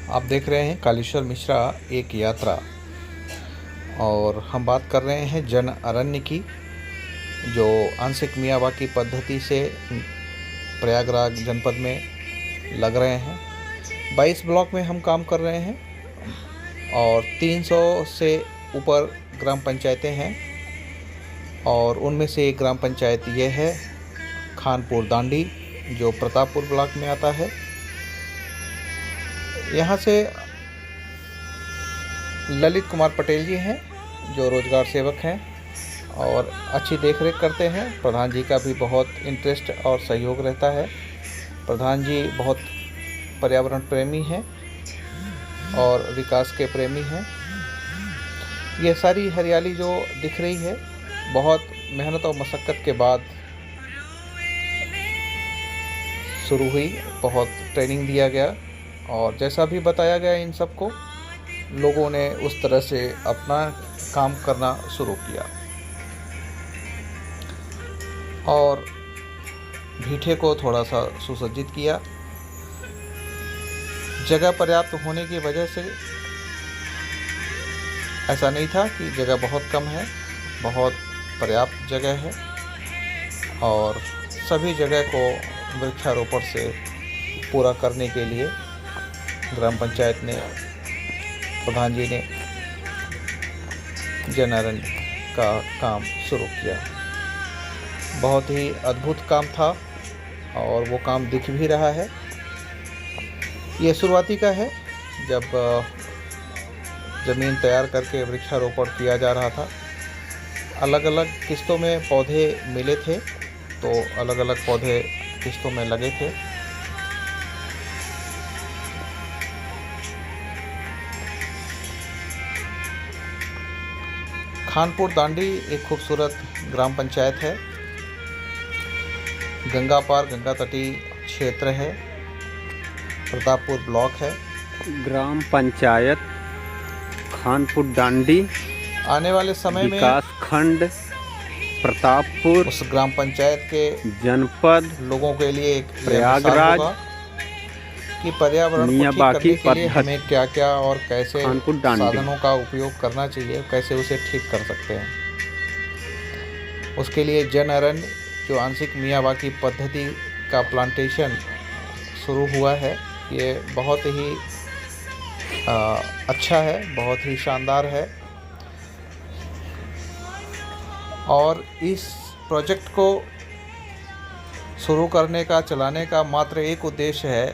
आप देख रहे हैं कालेश्वर मिश्रा एक यात्रा। और हम बात कर रहे हैं जन अरण्य की, जो आंशिक मियावाकी पद्धति से प्रयागराज जनपद में लग रहे हैं। 22 ब्लॉक में हम काम कर रहे हैं और 300 से ऊपर ग्राम पंचायतें हैं। और उनमें से एक ग्राम पंचायत ये है खानपुर दांडी, जो प्रतापपुर ब्लॉक में आता है। यहाँ से ललित कुमार पटेल जी हैं, जो रोजगार सेवक हैं और अच्छी देखरेख करते हैं। प्रधान जी का भी बहुत इंटरेस्ट और सहयोग रहता है। प्रधान जी बहुत पर्यावरण प्रेमी हैं और विकास के प्रेमी हैं। ये सारी हरियाली जो दिख रही है, बहुत मेहनत और मशक्क़त के बाद शुरू हुई। बहुत ट्रेनिंग दिया गया और जैसा भी बताया गया, इन सबको लोगों ने उस तरह से अपना काम करना शुरू किया। और भीठे को थोड़ा सा सुसज्जित किया। जगह पर्याप्त होने की वजह से ऐसा नहीं था कि जगह बहुत कम है, बहुत पर्याप्त जगह है। और सभी जगह को वृक्षारोपण से पूरा करने के लिए ग्राम पंचायत ने, प्रधान जी ने जन अरण्य का काम शुरू किया। बहुत ही अद्भुत काम था और वो काम दिख भी रहा है। ये शुरुआती का है, जब ज़मीन तैयार करके वृक्षारोपण किया जा रहा था। अलग अलग किस्तों में पौधे मिले थे, तो अलग अलग पौधे किस्तों में लगे थे। खानपुर दांडी एक खूबसूरत ग्राम पंचायत है। गंगा पार, गंगा तटीय क्षेत्र है। प्रतापपुर ब्लॉक है। ग्राम पंचायत खानपुर दांडी आने वाले समय में विकास खंड प्रतापपुर उस ग्राम पंचायत के जनपद लोगों के लिए एक प्रयागराज कि पर्यावरण को ठीक मियावाकी करने के लिए हमें क्या क्या और कैसे दांडी साधनों का उपयोग करना चाहिए, कैसे उसे ठीक कर सकते हैं। उसके लिए जन अरण्य, जो आंशिक मियावाकी पद्धति का प्लांटेशन शुरू हुआ है, ये बहुत ही अच्छा है, बहुत ही शानदार है। और इस प्रोजेक्ट को शुरू करने का, चलाने का मात्र एक उद्देश्य है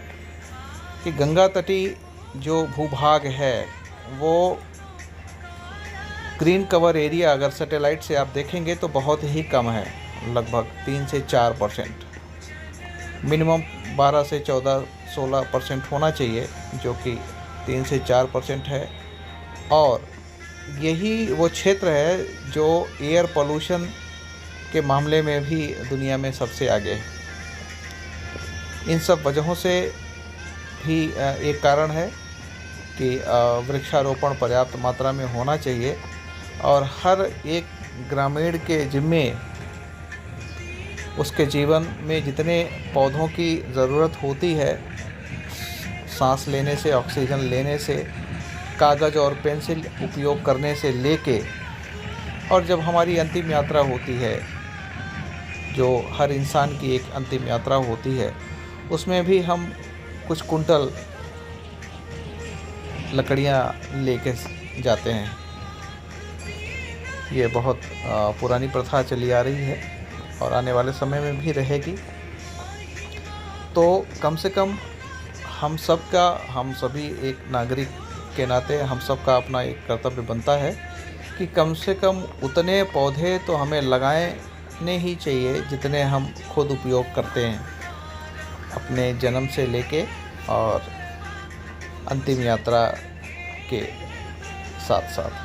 कि गंगा तटीय जो भूभाग है, वो ग्रीन कवर एरिया अगर सैटेलाइट से आप देखेंगे तो बहुत ही कम है, लगभग 3 से 4%। मिनिमम 12 से 14-16% होना चाहिए, जो कि 3 से 4% है। और यही वो क्षेत्र है जो एयर पोल्यूशन के मामले में भी दुनिया में सबसे आगे है। इन सब वजहों से भी एक कारण है कि वृक्षारोपण पर्याप्त मात्रा में होना चाहिए। और हर एक ग्रामीण के जिम्मे उसके जीवन में जितने पौधों की ज़रूरत होती है, सांस लेने से, ऑक्सीजन लेने से, कागज़ और पेंसिल उपयोग करने से लेके, और जब हमारी अंतिम यात्रा होती है, जो हर इंसान की एक अंतिम यात्रा होती है, उसमें भी हम कुछ कुंटल लकड़ियाँ लेके जाते हैं। ये बहुत पुरानी प्रथा चली आ रही है और आने वाले समय में भी रहेगी। तो कम से कम हम सभी एक नागरिक के नाते हम सब का अपना एक कर्तव्य बनता है कि कम से कम उतने पौधे तो हमें लगाने ही चाहिए जितने हम खुद उपयोग करते हैं, अपने जन्म से लेके और अंतिम यात्रा के साथ साथ।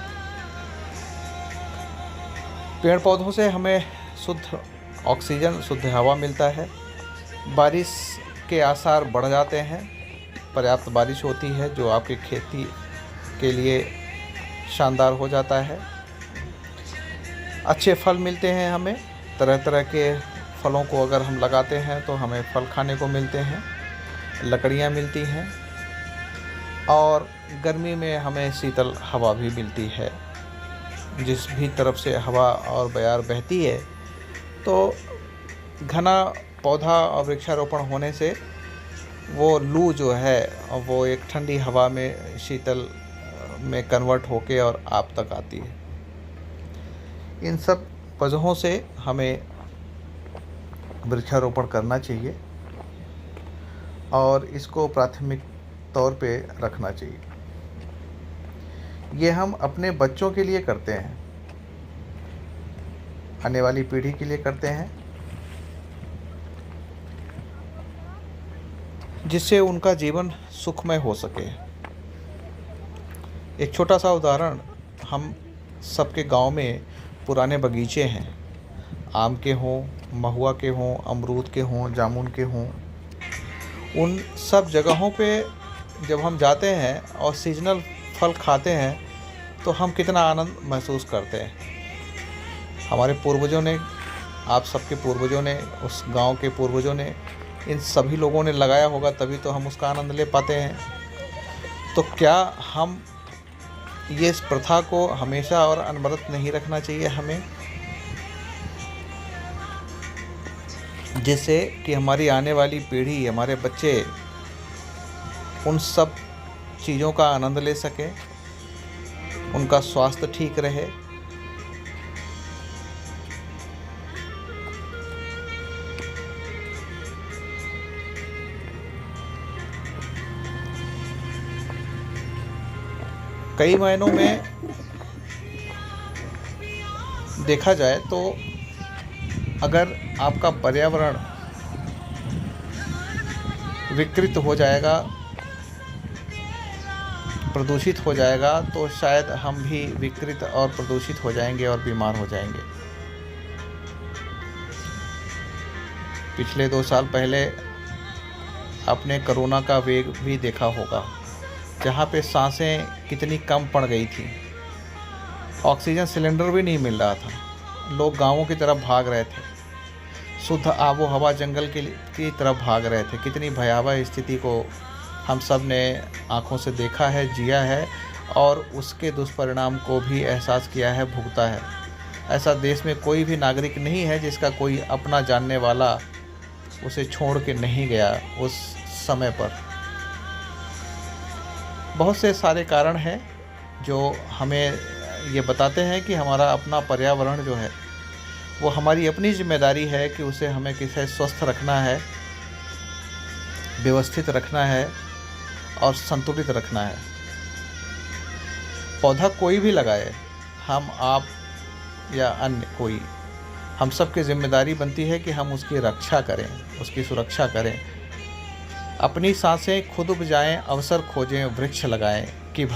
पेड़ पौधों से हमें शुद्ध ऑक्सीजन, शुद्ध हवा मिलता है। बारिश के आसार बढ़ जाते हैं, पर्याप्त बारिश होती है, जो आपकी खेती के लिए शानदार हो जाता है। अच्छे फल मिलते हैं हमें, तरह तरह के फलों को अगर हम लगाते हैं तो हमें फल खाने को मिलते हैं, लकड़ियाँ मिलती हैं। और गर्मी में हमें शीतल हवा भी मिलती है। जिस भी तरफ से हवा और बयार बहती है, तो घना पौधा और वृक्षारोपण होने से वो लू जो है वो एक ठंडी हवा में शीतल में कन्वर्ट होके और आप तक आती है। इन सब वजहों से हमें वृक्षारोपण करना चाहिए और इसको प्राथमिक तौर पे रखना चाहिए। ये हम अपने बच्चों के लिए करते हैं, आने वाली पीढ़ी के लिए करते हैं, जिससे उनका जीवन सुखमय हो सके। एक छोटा सा उदाहरण, हम सबके गांव में पुराने बगीचे हैं, आम के हों, महुआ के हों, अमरूद के हों, जामुन के हों। उन सब जगहों पे जब हम जाते हैं और सीजनल फल खाते हैं तो हम कितना आनंद महसूस करते हैं। हमारे पूर्वजों ने, आप सबके पूर्वजों ने, उस गांव के पूर्वजों ने, इन सभी लोगों ने लगाया होगा, तभी तो हम उसका आनंद ले पाते हैं। तो क्या हम ये इस प्रथा को हमेशा और अनवरत नहीं रखना चाहिए हमें, जिससे कि हमारी आने वाली पीढ़ी, हमारे बच्चे उन सब चीज़ों का आनंद ले सकें, उनका स्वास्थ्य ठीक रहे। कई मायनों में देखा जाए तो अगर आपका पर्यावरण विकृत हो जाएगा, प्रदूषित हो जाएगा, तो शायद हम भी विकृत और प्रदूषित हो जाएंगे और बीमार हो जाएंगे। पिछले 2 साल पहले आपने कोरोना का वेग भी देखा होगा, जहाँ पे सांसें कितनी कम पड़ गई थी, ऑक्सीजन सिलेंडर भी नहीं मिल रहा था, लोग गांवों की तरफ भाग रहे थे, शुद्ध आबो हवा जंगल की तरफ भाग रहे थे। कितनी भयावह स्थिति को हम सब ने आँखों से देखा है, जिया है और उसके दुष्परिणाम को भी एहसास किया है, भुगता है। ऐसा देश में कोई भी नागरिक नहीं है जिसका कोई अपना जानने वाला उसे छोड़ के नहीं गया उस समय पर। बहुत से सारे कारण हैं जो हमें ये बताते हैं कि हमारा अपना पर्यावरण जो है वो हमारी अपनी जिम्मेदारी है कि उसे हमें किसे स्वस्थ रखना है, व्यवस्थित रखना है और संतुलित रखना है। पौधा कोई भी लगाए, हम, आप या अन्य कोई, हम सब की जिम्मेदारी बनती है कि हम उसकी रक्षा करें, उसकी सुरक्षा करें। अपनी सांसें खुद उपजाएं, अवसर खोजें, वृक्ष लगाएं।